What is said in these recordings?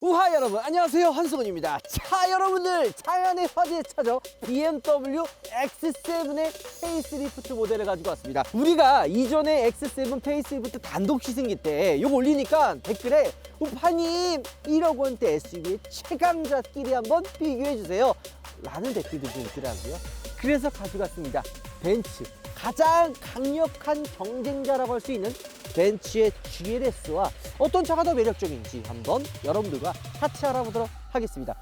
우하 여러분 안녕하세요, 한승원입니다. 자, 여러분들 자연의 화제에 찾아 BMW X7의 페이스리프트 모델을 가지고 왔습니다. 우리가 이전에 X7 페이스리프트 단독 시승기 때 이거 올리니까 댓글에 우파님 1억 원대 SUV의 최강자끼리 한번 비교해주세요 라는 댓글도 좀 있더라고요. 그래서 가져갔습니다. 벤츠 가장 강력한 경쟁자라고 할 수 있는 벤츠의 GLS와 어떤 차가 더 매력적인지 한번 여러분들과 같이 알아보도록 하겠습니다.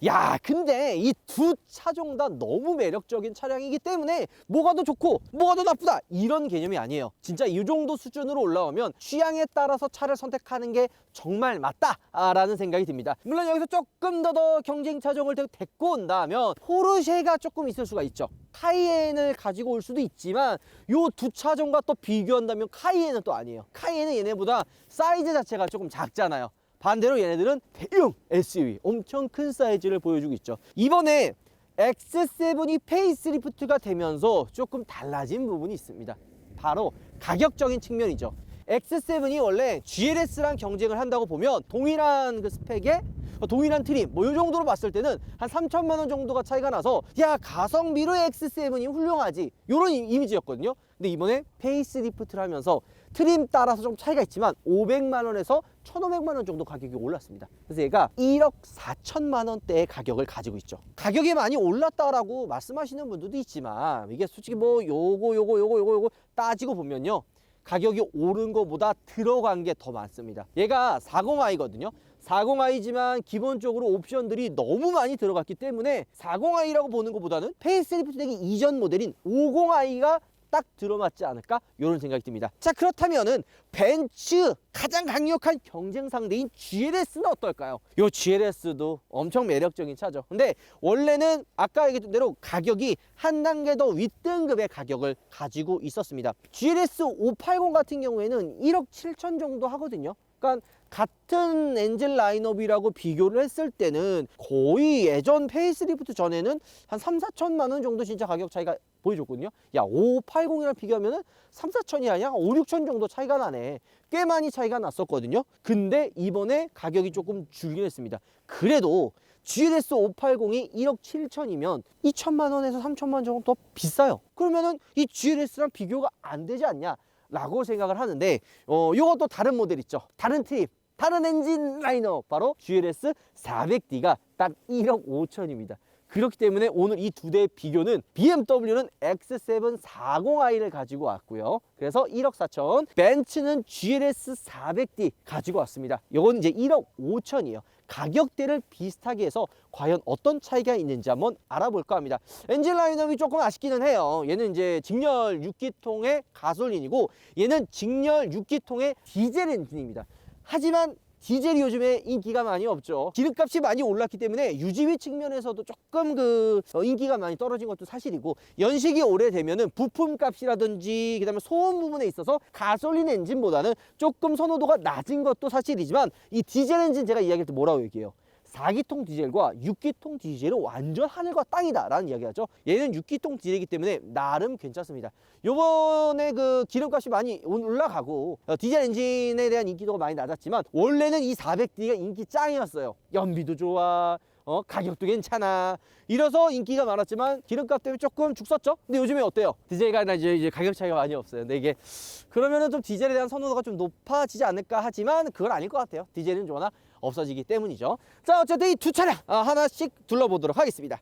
야, 근데 이 두 차종 다 너무 매력적인 차량이기 때문에 뭐가 더 좋고 뭐가 더 나쁘다 이런 개념이 아니에요. 진짜 이 정도 수준으로 올라오면 취향에 따라서 차를 선택하는 게 정말 맞다라는 생각이 듭니다. 물론 여기서 조금 더 경쟁 차종을 데리고 온다면 포르쉐가 조금 있을 수가 있죠. 카이엔을 가지고 올 수도 있지만 요 두 차종과 또 비교한다면 카이엔은 또 아니에요. 카이엔은 얘네보다 사이즈 자체가 조금 작잖아요. 반대로 얘네들은 대형 SUV, 엄청 큰 사이즈를 보여주고 있죠. 이번에 X7이 페이스리프트가 되면서 조금 달라진 부분이 있습니다. 바로 가격적인 측면이죠. X7이 원래 GLS랑 경쟁을 한다고 보면 동일한 그 스펙에 동일한 트림 뭐 이 정도로 봤을 때는 한 3천만 원 정도가 차이가 나서 야, 가성비로 X7이 훌륭하지 이런 이미지였거든요. 근데 이번에 페이스리프트를 하면서 트림 따라서 좀 차이가 있지만 500만 원에서 1,500만 원 정도 가격이 올랐습니다. 그래서 얘가 1억 4천만 원대의 가격을 가지고 있죠. 가격이 많이 올랐다라고 말씀하시는 분들도 있지만 이게 솔직히 뭐 요거 따지고 보면요, 가격이 오른 것보다 들어간 게 더 많습니다. 얘가 40i거든요. 40i지만 기본적으로 옵션들이 너무 많이 들어갔기 때문에 40i라고 보는 것보다는 페이스리프트 되기 이전 모델인 50i가 딱 들어맞지 않을까 이런 생각이 듭니다. 자, 그렇다면은 벤츠 가장 강력한 경쟁 상대인 GLS는 어떨까요? 요 GLS도 엄청 매력적인 차죠. 근데 원래는 아까 얘기했던 대로 가격이 한 단계 더 윗등급의 가격을 가지고 있었습니다. GLS 580 같은 경우에는 1억 7천 정도 하거든요. 그러니까 같은 엔진 라인업이라고 비교를 했을 때는 거의 예전 페이스리프트 전에는 한 3, 4천만 원 정도 진짜 가격 차이가 보여줬거든요. 야, 580이랑 비교하면은 3, 4천이 아니야? 5, 6천 정도 차이가 나네. 꽤 많이 차이가 났었거든요. 근데 이번에 가격이 조금 줄긴 했습니다. 그래도 GLS 580이 1억 7천이면 2천만 원에서 3천만 원 정도 더 비싸요. 그러면은 이 GLS랑 비교가 안 되지 않냐 라고 생각을 하는데 이것도 다른 모델 있죠. 다른 트립, 다른 엔진 라인업, 바로 GLS 400D가 딱 1억 5천입니다. 그렇기 때문에 오늘 이 두 대의 비교는 BMW는 X7 40i를 가지고 왔고요. 그래서 1억 4천, 벤츠는 GLS 400D 가지고 왔습니다. 이건 이제 1억 5천이에요. 가격대를 비슷하게 해서 과연 어떤 차이가 있는지 한번 알아볼까 합니다. 엔진 라인업이 조금 아쉽기는 해요. 얘는 이제 직렬 6기통의 가솔린이고 얘는 직렬 6기통의 디젤 엔진입니다. 하지만 디젤이 요즘에 인기가 많이 없죠. 기름값이 많이 올랐기 때문에 유지비 측면에서도 조금 인기가 많이 떨어진 것도 사실이고, 연식이 오래되면은 부품값이라든지 그다음에 소음 부분에 있어서 가솔린 엔진보다는 조금 선호도가 낮은 것도 사실이지만, 이 디젤 엔진 제가 이야기할 때 뭐라고 얘기해요? 4기통 디젤과 6기통 디젤은 완전 하늘과 땅이다 라는 이야기하죠. 얘는 6기통 디젤이기 때문에 나름 괜찮습니다. 요번에 그 기름값이 많이 올라가고 디젤 엔진에 대한 인기도가 많이 낮았지만 원래는 이 400D가 인기 짱이었어요. 연비도 좋아, 가격도 괜찮아, 이래서 인기가 많았지만 기름값 때문에 조금 죽었죠. 근데 요즘에 어때요? 디젤과 이제 가격 차이가 많이 없어요. 근데 이게 그러면은 좀 디젤에 대한 선호도가 좀 높아지지 않을까 하지만 그건 아닐 것 같아요. 디젤은 워낙 없어지기 때문이죠. 자, 어쨌든 이 두 차량 하나씩 둘러보도록 하겠습니다.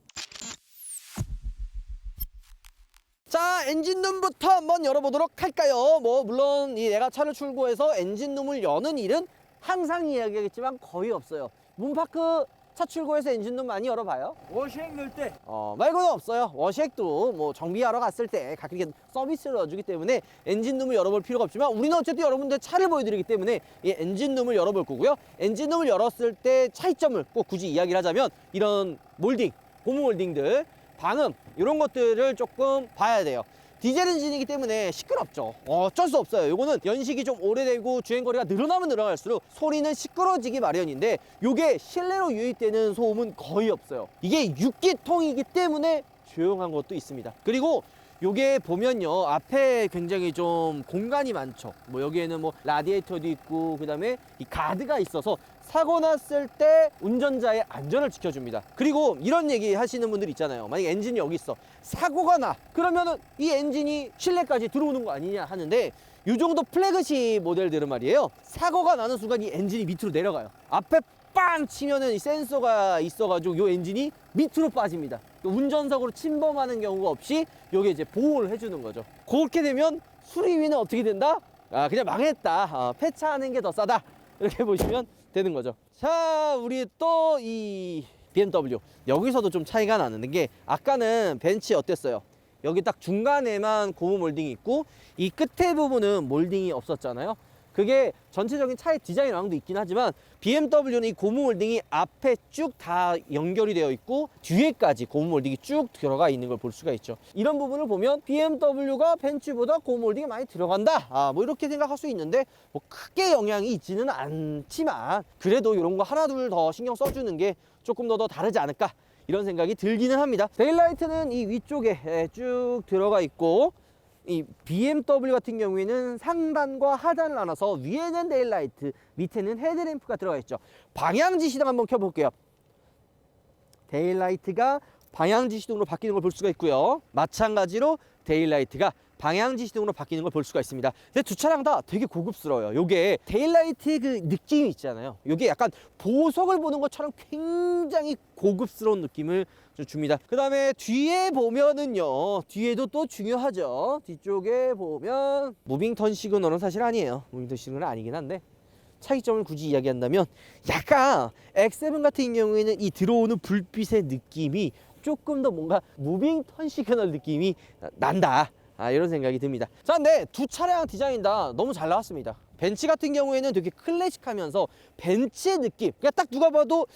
자, 엔진룸부터 한번 열어보도록 할까요? 뭐 물론 내가 차를 출고해서 엔진룸을 여는 일은 항상 이야기하겠지만 거의 없어요. 문파크 차 출고해서 엔진룸 많이 열어봐요? 워시액 넣을 때 말고는 없어요. 워시액도 뭐 정비하러 갔을 때 가끔 이렇게 서비스를 넣어주기 때문에 엔진룸을 열어볼 필요가 없지만, 우리는 어쨌든 여러분들 차를 보여드리기 때문에 이 엔진룸을 열어볼 거고요. 엔진룸을 열었을 때 차이점을 꼭 굳이 이야기를 하자면 이런 몰딩, 고무 몰딩들, 방음 이런 것들을 조금 봐야 돼요. 디젤 엔진이기 때문에 시끄럽죠. 어쩔 수 없어요. 요거는 연식이 좀 오래되고 주행거리가 늘어나면 늘어날수록 소리는 시끄러지기 마련인데 요게 실내로 유입되는 소음은 거의 없어요. 이게 6기통이기 때문에 조용한 것도 있습니다. 그리고 요게 보면요, 앞에 굉장히 좀 공간이 많죠. 뭐 여기에는 뭐 라디에이터도 있고, 그 다음에 이 가드가 있어서 사고 났을 때 운전자의 안전을 지켜줍니다. 그리고 이런 얘기 하시는 분들 있잖아요. 만약에 엔진이 여기 있어, 사고가 나, 그러면은 이 엔진이 실내까지 들어오는 거 아니냐 하는데, 이 정도 플래그십 모델들은 말이에요, 사고가 나는 순간 이 엔진이 밑으로 내려가요. 앞에 빵 치면은 이 센서가 있어가지고 이 엔진이 밑으로 빠집니다. 운전석으로 침범하는 경우가 없이 이게 이제 보호를 해주는 거죠. 그렇게 되면 수리비는 어떻게 된다? 그냥 망했다. 폐차하는 게 더 싸다. 이렇게 보시면 되는 거죠. 자, 우리 또 이 BMW 여기서도 좀 차이가 나는 게, 아까는 벤츠 어땠어요? 여기 딱 중간에만 고무 몰딩이 있고 이 끝에 부분은 몰딩이 없었잖아요. 그게 전체적인 차의 디자인랑도 있긴 하지만 BMW는 이 고무 몰딩이 앞에 쭉 다 연결이 되어 있고 뒤에까지 고무 몰딩이 쭉 들어가 있는 걸 볼 수가 있죠. 이런 부분을 보면 BMW가 벤츠보다 고무 몰딩이 많이 들어간다, 뭐 이렇게 생각할 수 있는데, 뭐 크게 영향이 있지는 않지만 그래도 이런 거 하나 둘 더 신경 써주는 게 조금 더 다르지 않을까, 이런 생각이 들기는 합니다. 데일라이트는 이 위쪽에 쭉 들어가 있고, 이 BMW 같은 경우에는 상단과 하단을 나눠서 위에는 데일라이트, 밑에는 헤드램프가 들어가 있죠. 방향지 시동 한번 켜볼게요. 데일라이트가 방향지 시동으로 바뀌는 걸 볼 수가 있고요. 마찬가지로 데일라이트가 방향지 시동으로 바뀌는 걸 볼 수가 있습니다. 근데 두 차량 다 되게 고급스러워요. 요게 데일라이트의 그 느낌이 있잖아요. 요게 약간 보석을 보는 것처럼 굉장히 고급스러운 느낌을 줍니다. 그 다음에 뒤에 보면은요, 뒤에도 또 중요하죠. 뒤쪽에 보면 무빙턴 시그널은 사실 아니에요. 무빙턴 시그널은 아니긴 한데, 차이점을 굳이 이야기한다면 약간 X7 같은 경우에는 이 들어오는 불빛의 느낌이 조금 더 뭔가 무빙턴 시그널 느낌이 난다, 이런 생각이 듭니다. 자, 근데 두 차량 디자인 다 너무 잘 나왔습니다. 벤츠 같은 경우에는 되게 클래식하면서 벤츠의 느낌, 그러니까 딱 누가 봐도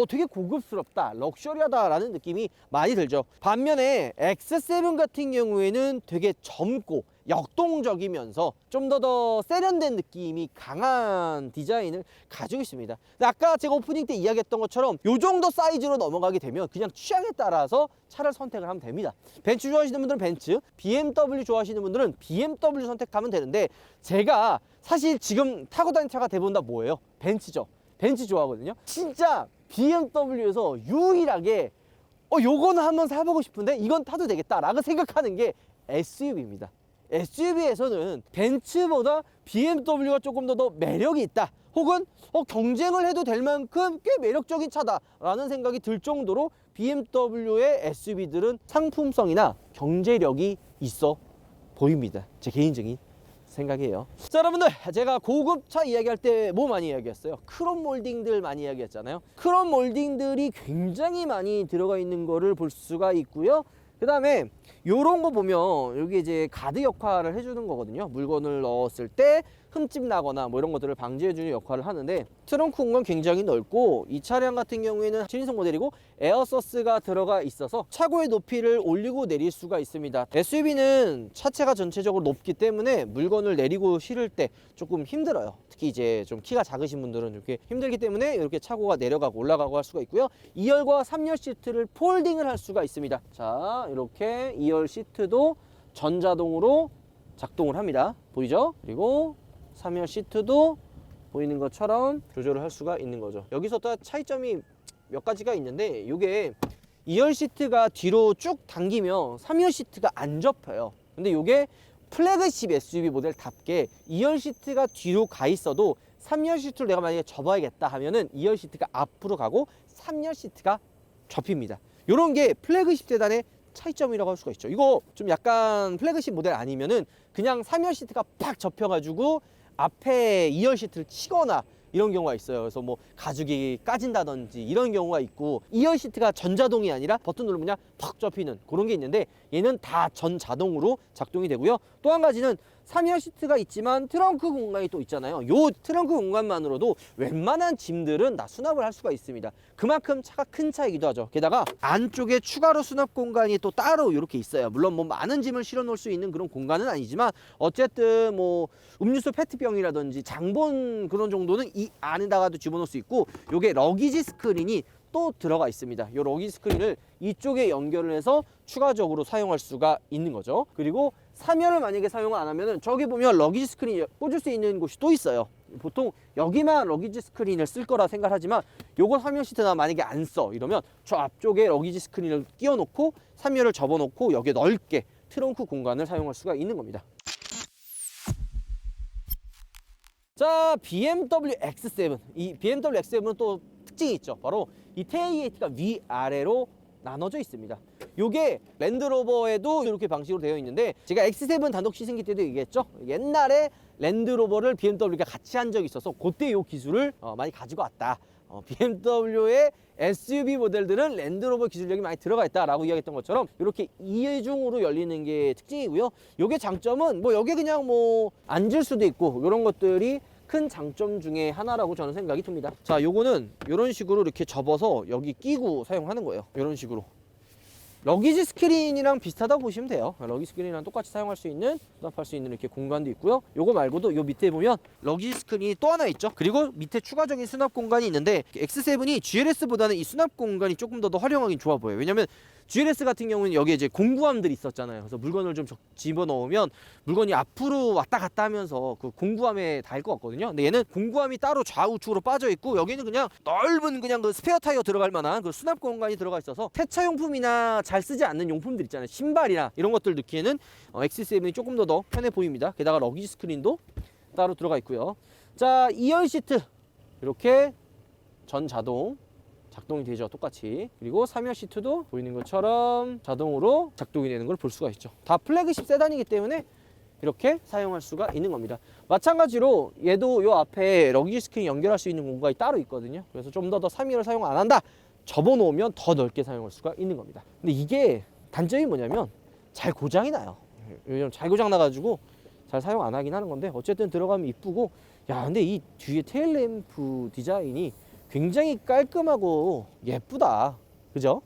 되게 고급스럽다, 럭셔리하다라는 느낌이 많이 들죠. 반면에 X7 같은 경우에는 되게 젊고 역동적이면서 좀 더 세련된 느낌이 강한 디자인을 가지고 있습니다. 근데 아까 제가 오프닝 때 이야기했던 것처럼 이 정도 사이즈로 넘어가게 되면 그냥 취향에 따라서 차를 선택을 하면 됩니다. 벤츠 좋아하시는 분들은 벤츠, BMW 좋아하시는 분들은 BMW 선택하면 되는데, 제가 사실 지금 타고 다니는 차가 대부분 다 뭐예요? 벤츠죠. 벤츠 좋아하거든요. 진짜 BMW에서 유일하게 요거는 한번 사보고 싶은데 이건 타도 되겠다라고 생각하는 게 SUV입니다. SUV에서는 벤츠보다 BMW가 조금 더 매력이 있다, 혹은 경쟁을 해도 될 만큼 꽤 매력적인 차다라는 생각이 들 정도로 BMW의 SUV들은 상품성이나 경제력이 있어 보입니다. 제 개인적인 생각이에요. 자, 여러분들, 제가 고급차 이야기할 때 뭐 많이 이야기했어요? 크롬 몰딩들 많이 이야기했잖아요. 크롬 몰딩들이 굉장히 많이 들어가 있는 거를 볼 수가 있고요. 그 다음에 요런 거 보면 여기 이제 가드 역할을 해주는 거거든요. 물건을 넣었을 때 흠집 나거나 뭐 이런 것들을 방지해주는 역할을 하는데, 트렁크 공간 굉장히 넓고, 이 차량 같은 경우에는 7인승 모델이고 에어서스가 들어가 있어서 차고의 높이를 올리고 내릴 수가 있습니다. SUV는 차체가 전체적으로 높기 때문에 물건을 내리고 실을 때 조금 힘들어요. 특히 이제 좀 키가 작으신 분들은 이렇게 힘들기 때문에 이렇게 차고가 내려가고 올라가고 할 수가 있고요. 2열과 3열 시트를 폴딩을 할 수가 있습니다. 자, 이렇게 2열 시트도 전자동으로 작동을 합니다. 보이죠? 그리고 3열 시트도 보이는 것처럼 조절을 할 수가 있는 거죠. 여기서 또 차이점이 몇 가지가 있는데, 이게 2열 시트가 뒤로 쭉 당기면 3열 시트가 안 접혀요. 근데 이게 플래그십 SUV 모델답게 2열 시트가 뒤로 가 있어도 3열 시트를 내가 만약에 접어야겠다 하면은 2열 시트가 앞으로 가고 3열 시트가 접힙니다. 이런 게 플래그십 세단의 차이점이라고 할 수가 있죠. 이거 좀 약간 플래그십 모델 아니면은 그냥 3열 시트가 팍 접혀가지고 앞에 2열 시트를 치거나 이런 경우가 있어요. 그래서 뭐 가죽이 까진다든지 이런 경우가 있고, 2열 시트가 전자동이 아니라 버튼 누르면 그냥 팍 접히는 그런 게 있는데, 얘는 다 전자동으로 작동이 되고요. 또 한 가지는 3열 시트가 있지만 트렁크 공간이 또 있잖아요. 요 트렁크 공간만으로도 웬만한 짐들은 다 수납을 할 수가 있습니다. 그만큼 차가 큰 차이기도 하죠. 게다가 안쪽에 추가로 수납 공간이 또 따로 이렇게 있어요. 물론 뭐 많은 짐을 실어 놓을 수 있는 그런 공간은 아니지만 어쨌든 뭐 음료수 페트병이라든지 장본 그런 정도는 이 안에다가도 집어넣을 수 있고, 요게 러기지 스크린이 또 들어가 있습니다. 이 러기지 스크린을 이쪽에 연결을 해서 추가적으로 사용할 수가 있는 거죠. 그리고 3열을 만약에 사용을 안 하면은 저기 보면 러기지 스크린 꽂을 수 있는 곳이 또 있어요. 보통 여기만 러기지 스크린을 쓸 거라 생각하지만 요거 3열 시트나 만약에 안 써 이러면 저 앞쪽에 러기지 스크린을 끼워 놓고 3열을 접어 놓고 여기에 넓게 트렁크 공간을 사용할 수가 있는 겁니다. 자, BMW X7. 이 BMW X7은 또 특징이 있죠. 바로 이 테일게이트가 위아래로 나눠져 있습니다. 요게 랜드로버에도 이렇게 방식으로 되어 있는데, 제가 X7 단독 시승기 때도 얘기했죠. 옛날에 랜드로버를 BMW가 같이 한 적이 있어서 그때 요 기술을 많이 가지고 왔다. BMW의 SUV 모델들은 랜드로버 기술력이 많이 들어가 있다라고 이야기했던 것처럼 이렇게 이중으로 열리는 게 특징이고요. 요게 장점은 뭐 여기 그냥 뭐 앉을 수도 있고 이런 것들이 큰 장점 중에 하나라고 저는 생각이 듭니다. 자, 요거는 이런 식으로 이렇게 접어서 여기 끼고 사용하는 거예요. 이런 식으로. 러기지 스크린이랑 비슷하다고 보시면 돼요. 러기지 스크린이랑 똑같이 사용할 수 있는, 수납할 수 있는 이렇게 공간도 있고요. 요거 말고도 요 밑에 보면 러기지 스크린이 또 하나 있죠. 그리고 밑에 추가적인 수납 공간이 있는데, X7이 GLS보다는 이 수납 공간이 조금 더 활용하기 좋아 보여요. 왜냐면 GLS 같은 경우는 여기에 이제 공구함들이 있었잖아요. 그래서 물건을 좀 집어넣으면 물건이 앞으로 왔다 갔다 하면서 그 공구함에 닿을 것 같거든요. 근데 얘는 공구함이 따로 좌우측으로 빠져 있고, 여기는 그냥 넓은 그냥 그 스페어 타이어 들어갈 만한 그 수납 공간이 들어가 있어서 세차용품이나 잘 쓰지 않는 용품들 있잖아요. 신발이나 이런 것들 넣기에는 X7이 조금 더 편해 보입니다. 게다가 러기지 스크린도 따로 들어가 있고요. 자, 2열 시트 이렇게 전 자동 작동이 되죠. 똑같이. 그리고 3열 시트도 보이는 것처럼 자동으로 작동이 되는 걸 볼 수가 있죠. 다 플래그십 세단이기 때문에 이렇게 사용할 수가 있는 겁니다. 마찬가지로 얘도 요 앞에 러기지 스크린 연결할 수 있는 공간이 따로 있거든요. 그래서 좀 더 3열을 사용 안 한다, 접어놓으면 더 넓게 사용할 수가 있는 겁니다. 근데 이게 단점이 뭐냐면 잘 고장이 나요. 왜냐면 잘 고장 나가지고 잘 사용 안 하긴 하는 건데, 어쨌든 들어가면 이쁘고, 야 근데 이 뒤에 테일램프 디자인이 굉장히 깔끔하고 예쁘다. 그죠?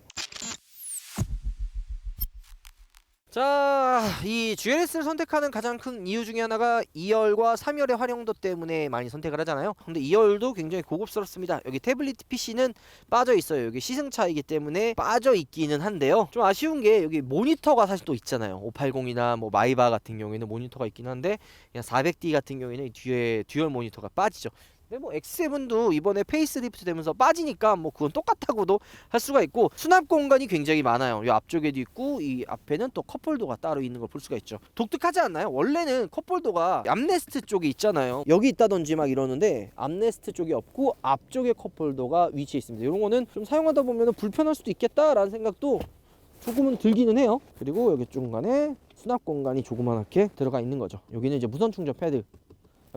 자, 이 GLS를 선택하는 가장 큰 이유 중에 하나가 2열과 3열의 활용도 때문에 많이 선택을 하잖아요. 근데 2열도 굉장히 고급스럽습니다. 여기 태블릿 PC는 빠져 있어요. 여기 시승차이기 때문에 빠져 있기는 한데요. 좀 아쉬운 게 여기 모니터가 사실 또 있잖아요. 580이나 뭐 마이바 같은 경우에는 모니터가 있긴 한데, 그냥 400D 같은 경우에는 뒤에 듀얼 모니터가 빠지죠. 근데 뭐 X7도 이번에 페이스리프트 되면서 빠지니까 뭐 그건 똑같다고도 할 수가 있고, 수납 공간이 굉장히 많아요. 이 앞쪽에도 있고 이 앞에는 또 컵홀더가 따로 있는 걸 볼 수가 있죠. 독특하지 않나요? 원래는 컵홀더가 암레스트 쪽에 있잖아요. 여기 있다든지 막 이러는데 암레스트 쪽이 없고 앞쪽에 컵홀더가 위치해 있습니다. 이런 거는 좀 사용하다 보면 불편할 수도 있겠다라는 생각도 조금은 들기는 해요. 그리고 여기 중간에 수납 공간이 조그맣게 들어가 있는 거죠. 여기는 이제 무선 충전 패드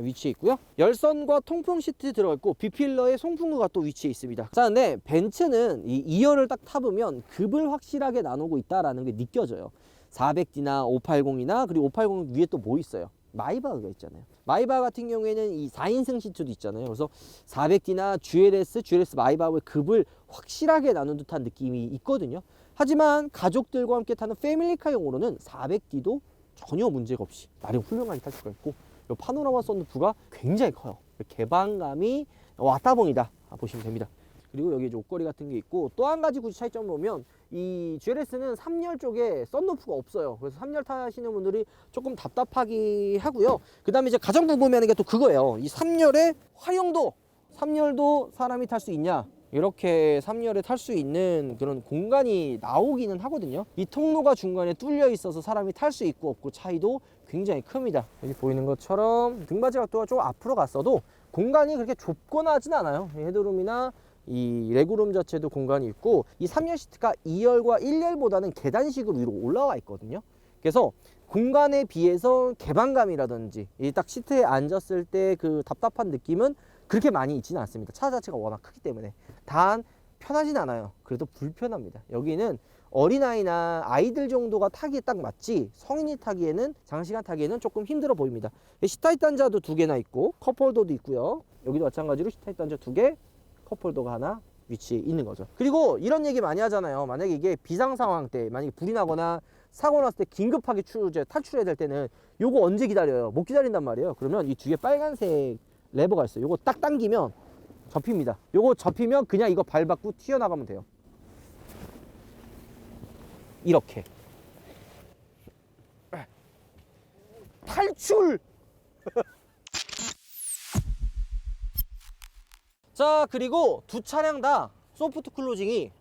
위치해 있고요. 열선과 통풍 시트 들어가 있고 B필러에 송풍구가 또 위치해 있습니다. 자, 근데 벤츠는 이 2열을 딱 타보면 급을 확실하게 나누고 있다라는 게 느껴져요. 400D나 580이나 그리고 580 위에 또 뭐 있어요? 마이바흐가 있잖아요. 마이바흐 같은 경우에는 이 4인승 시트도 있잖아요. 그래서 400D나 GLS 마이바흐의 급을 확실하게 나눈 듯한 느낌이 있거든요. 하지만 가족들과 함께 타는 패밀리카용으로는 400D도 전혀 문제가 없이 나름 훌륭하게 탈 수가 있고, 이 파노라마 썬루프가 굉장히 커요. 개방감이 왔다봉이다 보시면 됩니다. 그리고 여기 옷걸이 같은 게 있고, 또 한 가지 굳이 차이점을 보면 이 GLS는 3열 쪽에 썬루프가 없어요. 그래서 3열 타시는 분들이 조금 답답하기 하고요. 그 다음에 이제 가장 궁금해하는 게 또 그거예요. 이 3열의 활용도, 3열도 사람이 탈 수 있냐, 이렇게 3열에 탈 수 있는 그런 공간이 나오기는 하거든요. 이 통로가 중간에 뚫려 있어서 사람이 탈 수 있고 없고 차이도 굉장히 큽니다. 여기 보이는 것처럼 등받이 각도가 좀 앞으로 갔어도 공간이 그렇게 좁거나 하진 않아요. 헤드룸이나 이 레그룸 자체도 공간이 있고, 이 3열 시트가 2열과 1열보다는 계단식으로 위로 올라와 있거든요. 그래서 공간에 비해서 개방감이라든지 이 딱 시트에 앉았을 때 그 답답한 느낌은 그렇게 많이 있지는 않습니다. 차 자체가 워낙 크기 때문에. 단 편하진 않아요. 그래도 불편합니다. 여기는 어린아이나 아이들 정도가 타기에 딱 맞지 성인이 타기에는 장시간 타기에는 조금 힘들어 보입니다. C타입 단자도 2개나 있고 컵홀더도 있고요. 여기도 마찬가지로 C타입 단자 2개, 컵홀더가 하나 위치에 있는 거죠. 그리고 이런 얘기 많이 하잖아요. 만약에 이게 비상 상황 때 만약에 불이 나거나 사고 났을 때 긴급하게 탈출해야 될 때는 요거 언제 기다려요? 못 기다린단 말이에요. 그러면 이 뒤에 빨간색 레버가 있어요. 요거 딱 당기면 접힙니다. 요거 접히면 그냥 이거 밟았고 튀어나가면 돼요. 이렇게 탈출! 자, 그리고 두 차량 다 소프트 클로징이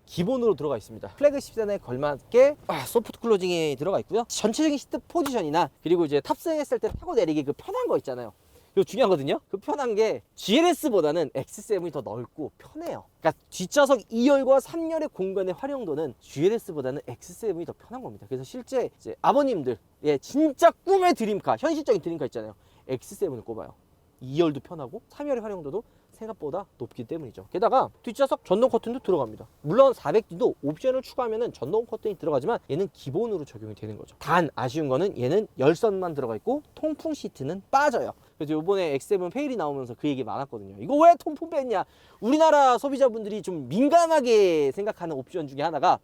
기본으로 들어가 있습니다. 플래그십선에 걸맞게 소프트 클로징이 들어가 있고요. 전체적인 시트 포지션이나 그리고 이제 탑승했을 때 타고 내리기 그 편한 거 있잖아요. 이거 중요하거든요. 그 편한 게 GLS보다는 X7이 더 넓고 편해요. 그러니까 뒷좌석 2열과 3열의 공간의 활용도는 GLS보다는 X7이 더 편한 겁니다. 그래서 실제 이제 아버님들, 예, 진짜 꿈의 드림카, 현실적인 드림카 있잖아요. X7을 꼽아요. 2열도 편하고 3열의 활용도도 생각보다 높기 때문이죠. 게다가 뒷좌석 전동 커튼도 들어갑니다. 물론 400D도 옵션을 추가하면 전동 커튼이 들어가지만 얘는 기본으로 적용이 되는 거죠. 단 아쉬운 거는 얘는 열선만 들어가 있고 통풍 시트는 빠져요. 그래서 요번에 X7 페일이 나오면서 그 얘기 많았거든요. 이거 왜 통풍 뺐냐? 우리나라 소비자분들이 좀 민감하게 생각하는 옵션 중에 하나가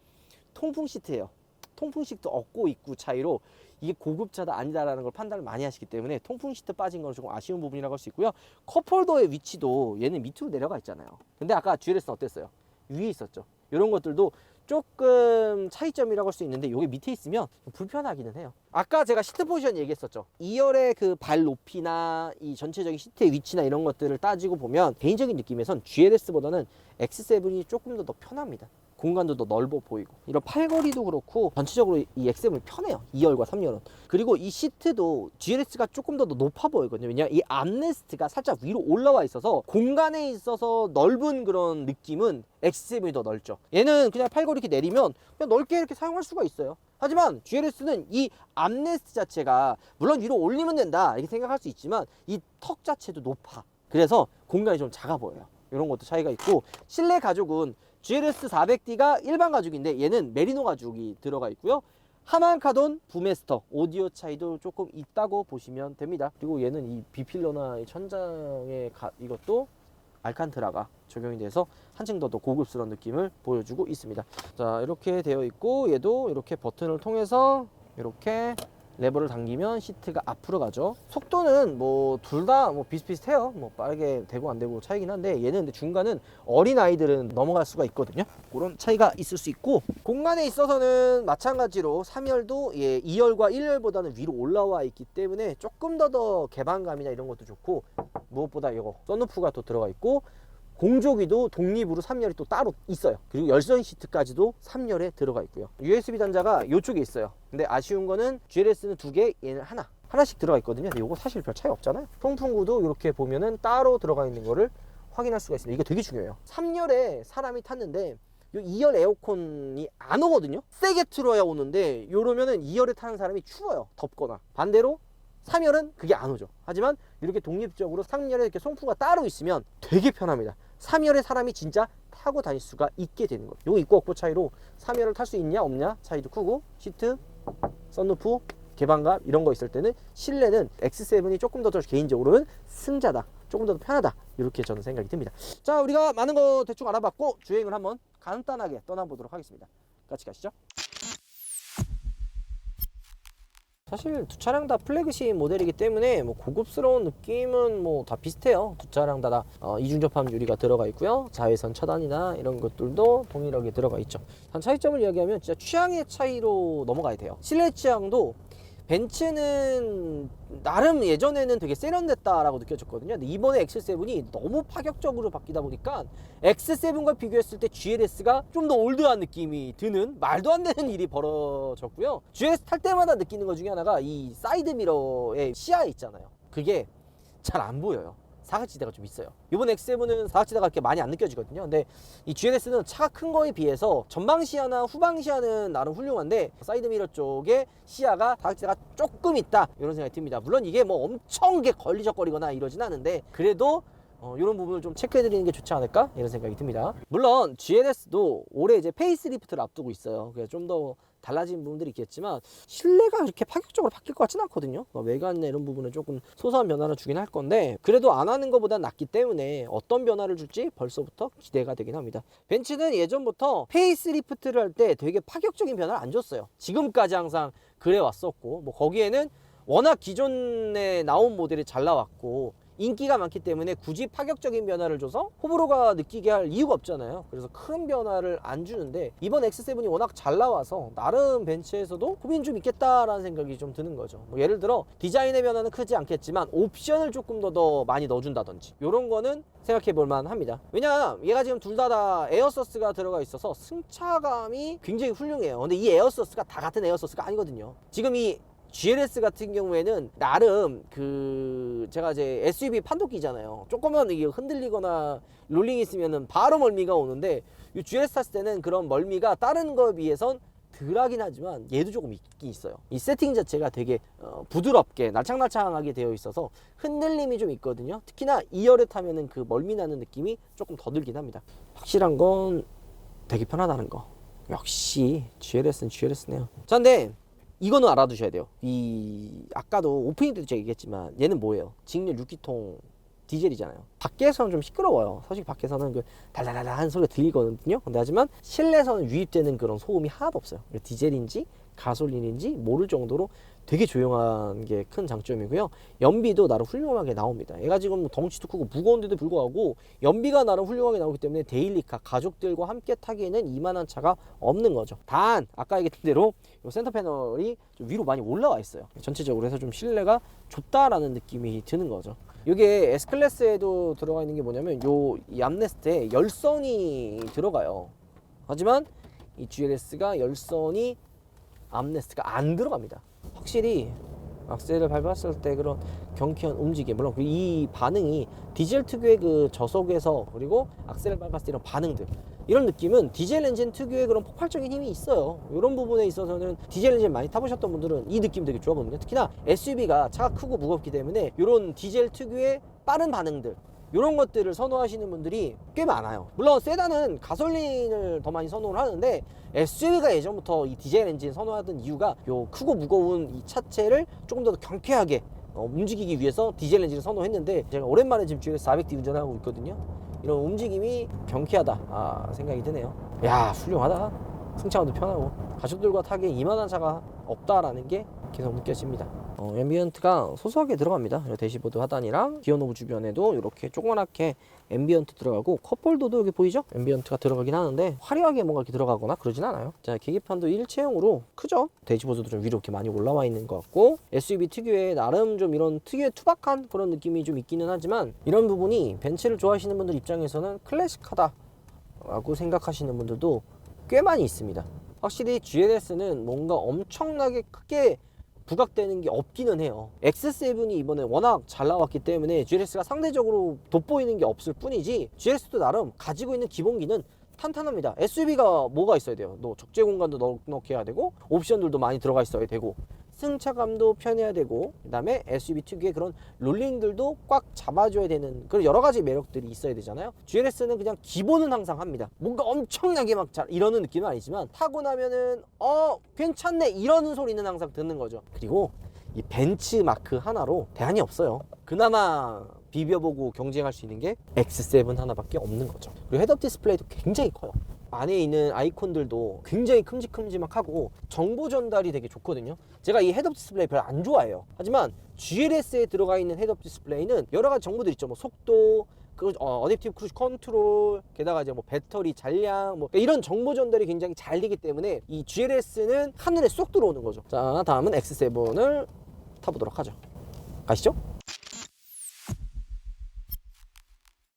통풍 시트예요. 통풍 시트 없고 있고 차이로 이게 고급차다 아니다라는 걸 판단을 많이 하시기 때문에 통풍 시트 빠진 건 조금 아쉬운 부분이라고 할 수 있고요. 컵홀더의 위치도 얘는 밑으로 내려가 있잖아요. 근데 아까 GLS는 어땠어요? 위에 있었죠. 이런 것들도 조금 차이점이라고 할 수 있는데 이게 밑에 있으면 불편하기는 해요. 아까 제가 시트 포지션 얘기했었죠. 2열의 그 발 높이나 이 전체적인 시트의 위치나 이런 것들을 따지고 보면 개인적인 느낌에선 GLS보다는 X7이 조금 더 편합니다. 공간도 더 넓어 보이고 이런 팔걸이도 그렇고 전체적으로 이 X7이 편해요. 2열과 3열은. 그리고 이 시트도 GLS가 조금 더 높아 보이거든요. 왜냐면 이 암레스트가 살짝 위로 올라와 있어서 공간에 있어서 넓은 그런 느낌은 X7이 더 넓죠. 얘는 그냥 팔걸이 이렇게 내리면 그냥 넓게 이렇게 사용할 수가 있어요. 하지만 GLS는 이 암레스트 자체가 물론 위로 올리면 된다 이렇게 생각할 수 있지만 이 턱 자체도 높아. 그래서 공간이 좀 작아 보여요. 이런 것도 차이가 있고 실내 가죽은 GLS 400D가 일반 가죽인데 얘는 메리노 가죽이 들어가 있고요. 하만카돈, 부메스터, 오디오 차이도 조금 있다고 보시면 됩니다. 그리고 얘는 이 B필러나 이 천장에 이것도 알칸트라가 적용이 돼서 한층 더 고급스러운 느낌을 보여주고 있습니다. 자, 이렇게 되어 있고 얘도 이렇게 버튼을 통해서 이렇게 레버를 당기면 시트가 앞으로 가죠. 속도는 뭐 둘 다 뭐 비슷비슷해요. 뭐 빠르게 되고 안 되고 차이긴 한데 얘는 근데 중간은 어린 아이들은 넘어갈 수가 있거든요. 그런 차이가 있을 수 있고 공간에 있어서는 마찬가지로 3열도 2열과 1열보다는 위로 올라와 있기 때문에 조금 더 개방감이나 이런 것도 좋고 무엇보다 이거 썬루프가 또 들어가 있고 공조기도 독립으로 3열이 또 따로 있어요. 그리고 열선 시트까지도 3열에 들어가 있고요. USB 단자가 이쪽에 있어요. 근데 아쉬운 거는 GLS는 2개, 얘는 하나씩 들어가 있거든요. 근데 이거 사실 별 차이 없잖아요. 통풍구도 이렇게 보면은 따로 들어가 있는 거를 확인할 수가 있습니다. 이게 되게 중요해요. 3열에 사람이 탔는데 이 2열 에어컨이 안 오거든요. 세게 틀어야 오는데 이러면은 2열에 타는 사람이 추워요. 덥거나. 반대로 3열은 그게 안 오죠. 하지만 이렇게 독립적으로 3열에 이렇게 송풍구가 따로 있으면 되게 편합니다. 3열에 사람이 진짜 타고 다닐 수가 있게 되는 거예요. 이거 있고 없고 차이로 3열을 탈 수 있냐 없냐 차이도 크고 시트, 썬루프, 개방감 이런 거 있을 때는 실내는 X7이 조금 더 개인적으로는 승자다. 조금 더 편하다. 이렇게 저는 생각이 듭니다. 자, 우리가 많은 거 대충 알아봤고 주행을 한번 간단하게 떠나보도록 하겠습니다. 같이 가시죠. 사실 두 차량 다 플래그십 모델이기 때문에 뭐 고급스러운 느낌은 뭐 다 비슷해요. 두 차량 다 이중 접합 유리가 들어가 있고요. 자외선 차단이나 이런 것들도 동일하게 들어가 있죠. 단 차이점을 이야기하면 진짜 취향의 차이로 넘어가야 돼요. 실내 취향도 벤츠는 나름 예전에는 되게 세련됐다라고 느껴졌거든요. 근데 이번에 X7이 너무 파격적으로 바뀌다 보니까 X7과 비교했을 때 GLS가 좀 더 올드한 느낌이 드는 말도 안 되는 일이 벌어졌고요. GLS 탈 때마다 느끼는 것 중에 하나가 이 사이드 미러의 시야 있잖아요. 그게 잘 안 보여요. 사각지대가 좀 있어요. 이번 X7은 사각지대가 그렇게 많이 안 느껴지거든요. 근데 이 GLS는 차가 큰 거에 비해서 전방 시야나 후방 시야는 나름 훌륭한데 사이드 미러 쪽에 시야가 사각지대가 조금 있다 이런 생각이 듭니다. 물론 이게 뭐 엄청 걸리적거리거나 이러진 않은데 그래도 이런 부분을 좀 체크해 드리는 게 좋지 않을까 이런 생각이 듭니다. 물론 GLS도 올해 이제 페이스리프트를 앞두고 있어요. 그래서 좀 더 달라진 부분들이 있겠지만 실내가 그렇게 파격적으로 바뀔 것 같지는 않거든요. 외관이나 이런 부분은 조금 소소한 변화를 주긴 할 건데 그래도 안 하는 것보다 낫기 때문에 어떤 변화를 줄지 벌써부터 기대가 되긴 합니다. 벤츠는 예전부터 페이스리프트를 할 때 되게 파격적인 변화를 안 줬어요. 지금까지 항상 그래 왔었고 뭐 거기에는 워낙 기존에 나온 모델이 잘 나왔고 인기가 많기 때문에 굳이 파격적인 변화를 줘서 호불호가 느끼게 할 이유가 없잖아요. 그래서 큰 변화를 안 주는데 이번 X7이 워낙 잘 나와서 나름 벤츠에서도 고민 좀 있겠다라는 생각이 좀 드는 거죠. 뭐 예를 들어 디자인의 변화는 크지 않겠지만 옵션을 조금 더 많이 넣어준다든지 이런 거는 생각해 볼 만합니다. 왜냐 얘가 지금 둘 다 에어서스가 들어가 있어서 승차감이 굉장히 훌륭해요. 근데 이 에어서스가 다 같은 에어서스가 아니거든요. 지금 이 GLS 같은 경우에는 나름 제가 이제 SUV 판독기잖아요. 조금만 이게 흔들리거나 롤링이 있으면은 바로 멀미가 오는데 이 GLS 탔을 때는 그런 멀미가 다른 거에 비해선 덜하긴 하지만 얘도 조금 있긴 있어요. 이 세팅 자체가 되게 부드럽게 날창날창하게 되어 있어서 흔들림이 좀 있거든요. 특히나 2열에 타면은 그 멀미 나는 느낌이 조금 더 들긴 합니다. 확실한 건 되게 편하다는 거. 역시 GLS는 GLS네요. 자, 근데 이거는 알아두셔야 돼요. 아까도 오프닝 때도 제가 얘기했지만 얘는 뭐예요? 직렬 6기통 디젤이잖아요. 밖에서는 좀 시끄러워요. 솔직히 밖에서는 그 달달달한 소리가 들리거든요. 근데 하지만 실내에서는 유입되는 그런 소음이 하나도 없어요. 디젤인지 가솔린인지 모를 정도로 되게 조용한 게 큰 장점이고요. 연비도 나름 훌륭하게 나옵니다. 얘가 지금 덩치도 크고 무거운데도 불구하고 연비가 나름 훌륭하게 나오기 때문에 데일리카 가족들과 함께 타기에는 이만한 차가 없는 거죠. 단 아까 얘기했던 대로 이 센터 패널이 좀 위로 많이 올라와 있어요. 전체적으로 해서 좀 실내가 좁다라는 느낌이 드는 거죠. 이게 S클래스에도 들어가 있는 게 뭐냐면 이 암레스트에 열선이 들어가요. 하지만 이 GLS가 열선이 암레스트가 안 들어갑니다. 확실히 악셀을 밟았을 때 그런 경쾌한 움직임, 물론 이 반응이 디젤 특유의 그 저속에서 그리고 악셀을 밟았을 때 이런 반응들, 이런 느낌은 디젤 엔진 특유의 그런 폭발적인 힘이 있어요. 이런 부분에 있어서는 디젤 엔진 많이 타보셨던 분들은 이 느낌 되게 좋아하거든요. 특히나 SUV가 차가 크고 무겁기 때문에 이런 디젤 특유의 빠른 반응들, 이런 것들을 선호하시는 분들이 꽤 많아요. 물론 세단은 가솔린을 더 많이 선호를 하는데 SUV가 예전부터 이 디젤 엔진 선호하던 이유가 요 크고 무거운 이 차체를 조금 더 경쾌하게 움직이기 위해서 디젤 엔진을 선호했는데 제가 오랜만에 지금 GLS 400D 운전하고 있거든요. 이런 움직임이 경쾌하다 생각이 드네요. 야, 훌륭하다. 승차감도 편하고 가족들과 타기에 이만한 차가 없다라는 게 계속 느껴집니다. 앰비언트가 소소하게 들어갑니다. 대시보드 하단이랑 기어노브 주변에도 이렇게 조그맣게 앰비언트 들어가고 컵홀더도 여기 보이죠? 앰비언트가 들어가긴 하는데 화려하게 뭔가 이렇게 들어가거나 그러진 않아요. 자, 계기판도 일체형으로 크죠? 대시보드도 좀 위로 이렇게 많이 올라와 있는 것 같고 SUV 특유의 나름 좀 이런 특유의 투박한 그런 느낌이 좀 있기는 하지만 이런 부분이 벤츠를 좋아하시는 분들 입장에서는 클래식하다 라고 생각하시는 분들도 꽤 많이 있습니다. 확실히 GLS는 뭔가 엄청나게 크게 부각되는 게 없기는 해요. X7이 이번에 워낙 잘 나왔기 때문에 GLS가 상대적으로 돋보이는 게 없을 뿐이지 GLS도 나름 가지고 있는 기본기는 탄탄합니다. SUV가 뭐가 있어야 돼요? 적재 공간도 넉넉해야 되고 옵션들도 많이 들어가 있어야 되고 승차감도 편해야 되고 그 다음에 SUV 특유의 그런 롤링들도 꽉 잡아줘야 되는 그런 여러 가지 매력들이 있어야 되잖아요. GLS는 그냥 기본은 항상 합니다. 뭔가 엄청나게 막 잘 이러는 느낌은 아니지만 타고 나면은 괜찮네 이러는 소리는 항상 듣는 거죠. 그리고 이 벤츠 마크 하나로 대안이 없어요. 그나마 비벼보고 경쟁할 수 있는 게 X7 하나밖에 없는 거죠. 그리고 헤드업 디스플레이도 굉장히 커요. 안에 있는 아이콘들도 굉장히 큼직큼직하고 정보 전달이 되게 좋거든요. 제가 이 헤드업 디스플레이 별로 안 좋아해요. 하지만 GLS에 들어가 있는 헤드업 디스플레이는 여러 가지 정보들 있죠. 뭐 속도, 어댑티브 크루즈 컨트롤, 게다가 이제 뭐 배터리 잔량, 뭐 이런 정보 전달이 굉장히 잘 되기 때문에 이 GLS는 한눈에 쏙 들어오는 거죠. 자, 다음은 X7을 타보도록 하죠. 가시죠.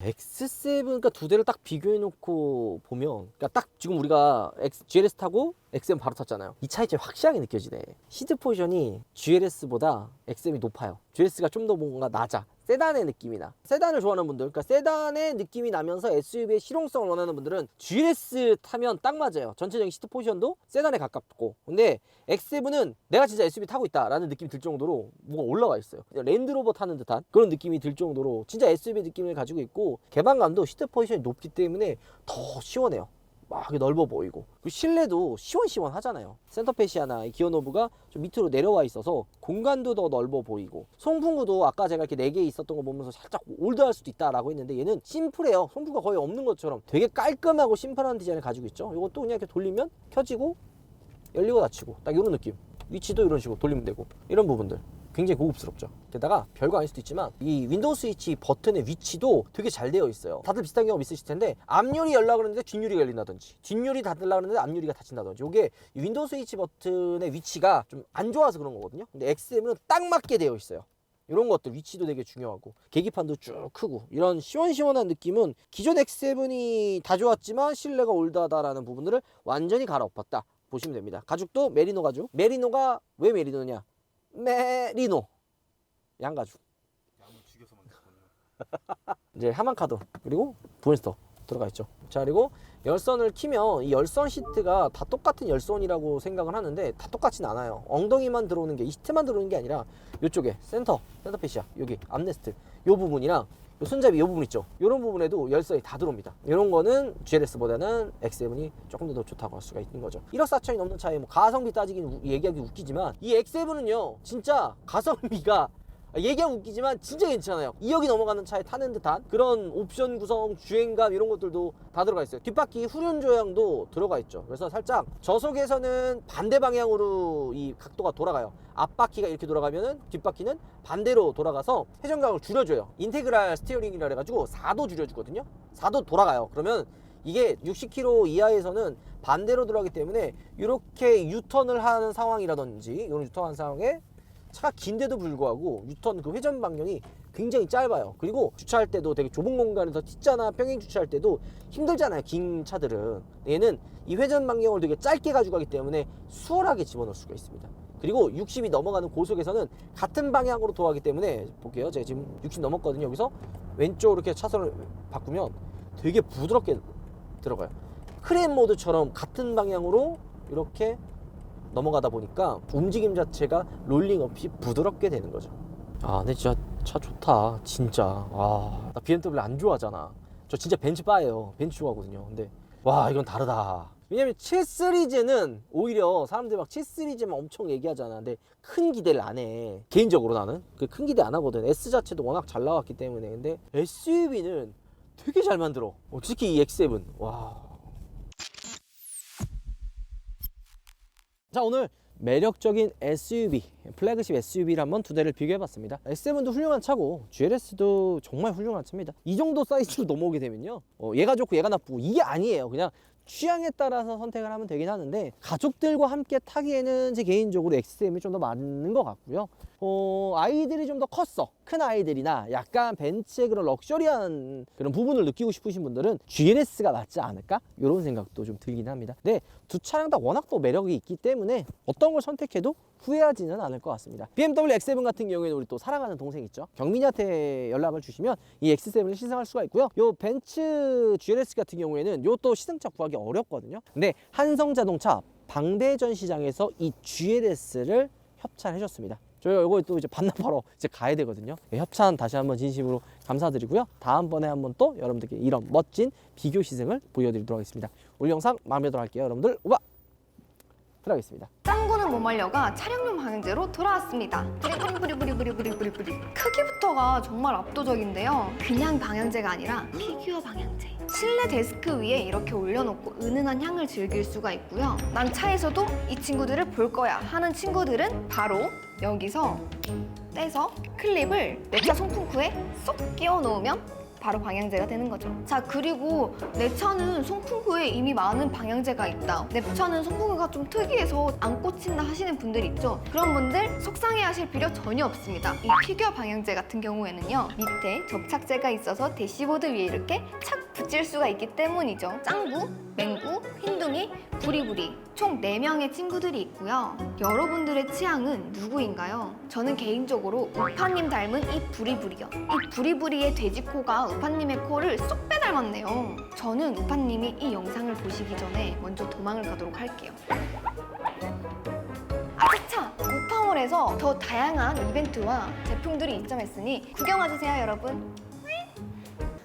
X7, 그러니까 두 대를 딱 비교해 놓고 보면, 그러니까 딱 지금 우리가 GLS 타고 X7 바로 탔잖아요. 이 차이점이 확실하게 느껴지네. 시트 포지션이 GLS보다 X7이 높아요. GLS가 좀 더 뭔가 낮아. 세단의 느낌이 나. 세단을 좋아하는 분들, 그러니까 세단의 느낌이 나면서 SUV의 실용성을 원하는 분들은 GLS 타면 딱 맞아요. 전체적인 시트 포지션도 세단에 가깝고. 근데 X7은 내가 진짜 SUV 타고 있다라는 느낌이 들 정도로 뭐가 올라가 있어요. 랜드로버 타는 듯한 그런 느낌이 들 정도로 진짜 SUV 느낌을 가지고 있고, 개방감도 시트 포지션이 높기 때문에 더 시원해요. 막 넓어 보이고, 그리고 실내도 시원시원하잖아요. 센터페시아나 기어노브가 좀 밑으로 내려와 있어서 공간도 더 넓어 보이고, 송풍구도 아까 제가 이렇게 4개 있었던 거 보면서 살짝 올드할 수도 있다라고 했는데 얘는 심플해요. 송풍구가 거의 없는 것처럼 되게 깔끔하고 심플한 디자인을 가지고 있죠. 이것도 그냥 이렇게 돌리면 켜지고 열리고 닫히고 딱 이런 느낌. 위치도 이런 식으로 돌리면 되고, 이런 부분들 굉장히 고급스럽죠. 게다가 별거 아닐 수도 있지만 이 윈도우 스위치 버튼의 위치도 되게 잘 되어 있어요. 다들 비슷한 경험 있으실 텐데, 앞유리 열려고 그러는데 뒷유리가 열린다든지, 뒷유리 닫으려고 그러는데 앞유리가 닫힌다든지, 이게 윈도우 스위치 버튼의 위치가 좀 안 좋아서 그런 거거든요. 근데 X7은 딱 맞게 되어 있어요. 이런 것들 위치도 되게 중요하고, 계기판도 쭉 크고, 이런 시원시원한 느낌은 기존 X7이 다 좋았지만 실내가 올드하다라는 부분들을 완전히 갈아엎었다 보시면 됩니다. 가죽도 메리노 가죽. 메리노가 왜 메리노냐? 메리노 양가죽. 양을 죽여서 만들었군요. 이제 하만카드 그리고 브랜스터 들어가 있죠. 자, 그리고 열선을 키면 이 열선 시트가 다 똑같은 열선이라고 생각을 하는데 다 똑같진 않아요. 엉덩이만 들어오는 게, 이 시트만 들어오는 게 아니라 이쪽에 센터페시아, 여기 암레스트 요 부분이랑 요 손잡이 요 부분 있죠. 요런 부분에도 열선이 다 들어옵니다. 이런 거는 GLS보다는 X7이 조금 더 좋다고 할 수가 있는 거죠. 1억 4천이 넘는 차에 뭐 가성비 따지기는 얘기하기 웃기지만, 이 X7은요 진짜 가성비가 얘기하면 웃기지만 진짜 괜찮아요. 2억이 넘어가는 차에 타는 듯한 그런 옵션 구성, 주행감 이런 것들도 다 들어가 있어요. 뒷바퀴 후륜 조향도 들어가 있죠. 그래서 살짝 저속에서는 반대 방향으로 이 각도가 돌아가요. 앞바퀴가 이렇게 돌아가면은 뒷바퀴는 반대로 돌아가서 회전각을 줄여줘요. 인테그랄 스티어링이라 해가지고 4도 줄여주거든요. 4도 돌아가요. 그러면 이게 60km 이하에서는 반대로 돌아가기 때문에 이렇게 유턴을 하는 상황이라든지, 이런 유턴하는 상황에 차가 긴데도 불구하고 유턴 그 회전 방향이 굉장히 짧아요. 그리고 주차할 때도 되게 좁은 공간에서 T자나 평행 주차할 때도 힘들잖아요, 긴 차들은. 얘는 이 회전 방향을 되게 짧게 가지고 가기 때문에 수월하게 집어넣을 수가 있습니다. 그리고 60이 넘어가는 고속에서는 같은 방향으로 돌아가기 때문에, 볼게요. 제가 지금 60 넘었거든요. 여기서 왼쪽으로 이렇게 차선을 바꾸면 되게 부드럽게 들어가요. 크랩 모드처럼 같은 방향으로 이렇게 넘어가다 보니까 움직임 자체가 롤링 없이 부드럽게 되는 거죠. 아, 근데 진짜 차 좋다, 진짜. 아, 나 BMW 안 좋아하잖아. 저 진짜 벤츠 바예요. 벤츠 좋아하거든요. 근데 와, 이건 다르다. 왜냐면 7 시리즈는 오히려 사람들이 막 7 시리즈만 엄청 얘기하잖아. 근데 큰 기대를 안 해. 개인적으로 나는 그 큰 기대 안 하거든. S 자체도 워낙 잘 나왔기 때문에. 근데 SUV는 되게 잘 만들어. 특히 이 X7. 와. 자, 오늘 매력적인 SUV, 플래그십 SUV를 한번 두 대를 비교해봤습니다. X7도 훌륭한 차고 GLS도 정말 훌륭한 차입니다. 이 정도 사이즈로 넘어오게 되면요, 얘가 좋고 얘가 나쁘고 이게 아니에요. 그냥 취향에 따라서 선택을 하면 되긴 하는데, 가족들과 함께 타기에는 제 개인적으로 X7이 좀 더 맞는 것 같고요. 아이들이 좀 더 컸어, 큰 아이들이나 약간 벤츠의 그런 럭셔리한 그런 부분을 느끼고 싶으신 분들은 GLS가 맞지 않을까? 이런 생각도 좀 들긴 합니다. 네, 두 차량 다 워낙 또 매력이 있기 때문에 어떤 걸 선택해도 후회하지는 않을 것 같습니다. BMW X7 같은 경우에는 우리 또 사랑하는 동생 있죠, 경민이한테 연락을 주시면 이 X7을 시승할 수가 있고요. 요 벤츠 GLS 같은 경우에는 요 또 시승차 구하기 어렵거든요. 근데 한성자동차 방대전 시장에서 이 GLS를 협찬해 줬습니다. 저희 이거 또 이제 반납하러 이제 가야 되거든요. 네, 협찬 다시 한번 진심으로 감사드리고요. 다음번에 한번 또 여러분들께 이런 멋진 비교 시승을 보여드리도록 하겠습니다. 오늘 영상 마음에 들어 할게요. 여러분들 우와! 들어가겠습니다. 짱구는 못말려가 차량용 방향제로 돌아왔습니다. 부리부리부리부리부리부리부리. 크기부터가 정말 압도적인데요. 그냥 방향제가 아니라 피규어 방향제. 실내 데스크 위에 이렇게 올려놓고 은은한 향을 즐길 수가 있고요. 난 차에서도 이 친구들을 볼 거야 하는 친구들은 바로 여기서 떼서 클립을 내 차 송풍구에 쏙 끼워 놓으면 바로 방향제가 되는 거죠. 자, 그리고 내 차는 송풍구에 이미 많은 방향제가 있다, 내 차는 송풍구가 좀 특이해서 안 꽂힌다 하시는 분들 있죠. 그런 분들 속상해 하실 필요 전혀 없습니다. 이 피규어 방향제 같은 경우에는요, 밑에 접착제가 있어서 대시보드 위에 이렇게 착 붙일 수가 있기 때문이죠. 짱구, 맹구, 흰둥이, 부리부리 총 4명의 친구들이 있고요. 여러분들의 취향은 누구인가요? 저는 개인적으로 우파님 닮은 이 부리부리요. 이 부리부리의 돼지코가 우파님의 코를 쏙 빼닮았네요. 저는 우파님이 이 영상을 보시기 전에 먼저 도망을 가도록 할게요. 아차차! 우파몰에서 더 다양한 이벤트와 제품들이 입점했으니 구경와주세요, 여러분.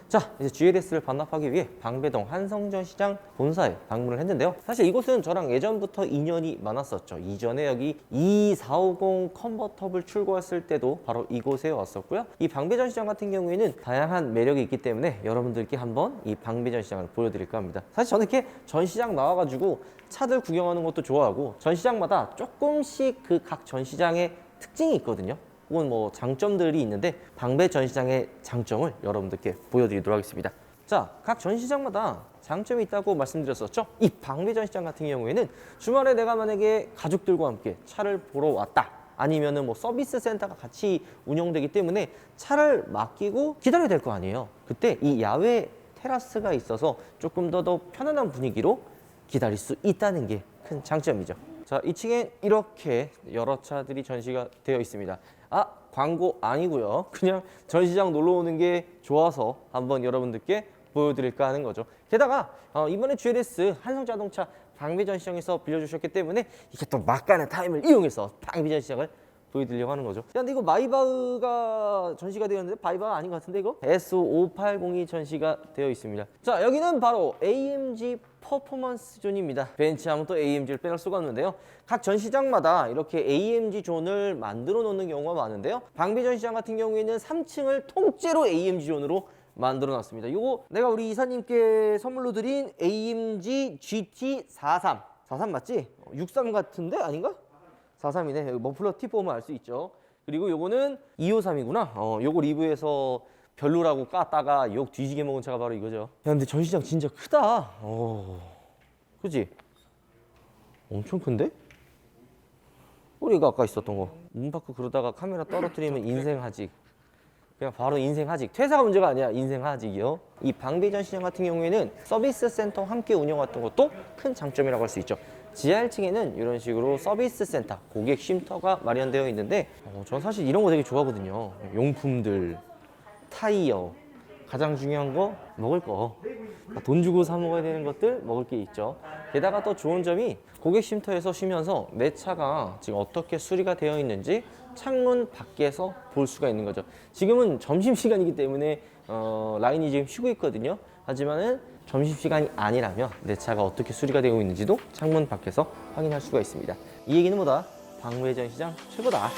자, 이제 GLS를 반납하기 위해 방배동 한성전시장 본사에 방문을 했는데요. 사실 이곳은 저랑 예전부터 인연이 많았었죠. 이전에 여기 2450 컨버터블 출고했을 때도 바로 이곳에 왔었고요. 이 방배전시장 같은 경우에는 다양한 매력이 있기 때문에 여러분들께 한번 이 방배전시장을 보여드릴까 합니다. 사실 저는 이렇게 전시장 나와가지고 차들 구경하는 것도 좋아하고, 전시장마다 조금씩 그 각 전시장의 특징이 있거든요. 혹은 뭐 장점들이 있는데, 방배 전시장의 장점을 여러분들께 보여드리도록 하겠습니다. 자, 각 전시장마다 장점이 있다고 말씀드렸었죠. 이 방배 전시장 같은 경우에는 주말에 내가 만약에 가족들과 함께 차를 보러 왔다, 아니면은 뭐 서비스 센터가 같이 운영되기 때문에 차를 맡기고 기다려야 될 거 아니에요. 그때 이 야외 테라스가 있어서 조금 더 편안한 분위기로 기다릴 수 있다는 게 큰 장점이죠. 자, 2층에 이렇게 여러 차들이 전시가 되어 있습니다. 아, 광고 아니고요. 그냥 전시장 놀러 오는 게 좋아서 한번 여러분들께 보여드릴까 하는 거죠. 게다가 이번에 GLS 한성자동차 방배 전시장에서 빌려주셨기 때문에 이게 또 막간의 타임을 이용해서 방배 전시장을 보여드리려고 하는 거죠. 야, 근데 이거 마이바흐가 전시가 되었는데 바이바흐 아닌 것 같은데 이거? S5802 전시가 되어 있습니다. 자, 여기는 바로 AMG 퍼포먼스 존입니다. 벤츠 하면 또 AMG를 빼놓을 수가 없는데요. 각 전시장마다 이렇게 AMG 존을 만들어 놓는 경우가 많은데요. 방배 전시장 같은 경우에는 3층을 통째로 AMG 존으로 만들어 놨습니다. 이거 내가 우리 이사님께 선물로 드린 AMG GT43. 43 맞지? 63 같은데? 아닌가? 43이네. 여기 머플러 팁 보면 알 수 있죠. 그리고 요거는 253이구나. 요거 리뷰에서 별로라고 깠다가 욕 뒤지게 먹은 차가 바로 이거죠. 야, 근데 전시장 진짜 크다. 그치? 엄청 큰데? 우리가 아까 있었던 거. 문 밖으로 그러다가 카메라 떨어뜨리면 인생 하직. 그냥 바로 인생 하직. 퇴사가 문제가 아니야. 인생 하직이요. 이 방배 전시장 같은 경우에는 서비스 센터 함께 운영했던 것도 큰 장점이라고 할 수 있죠. 지하 1층에는 이런 식으로 서비스 센터, 고객 쉼터가 마련되어 있는데, 전 사실 이런 거 되게 좋아하거든요. 용품들, 타이어, 가장 중요한 거 먹을 거. 돈 주고 사 먹어야 되는 것들 먹을 게 있죠. 게다가 또 좋은 점이 고객 쉼터에서 쉬면서 내 차가 지금 어떻게 수리가 되어 있는지 창문 밖에서 볼 수가 있는 거죠. 지금은 점심시간이기 때문에 라인이 지금 쉬고 있거든요. 하지만은 점심시간이 아니라면 내 차가 어떻게 수리가 되고 있는지도 창문 밖에서 확인할 수가 있습니다. 이 얘기는 뭐다? 방배 전시장 최고다.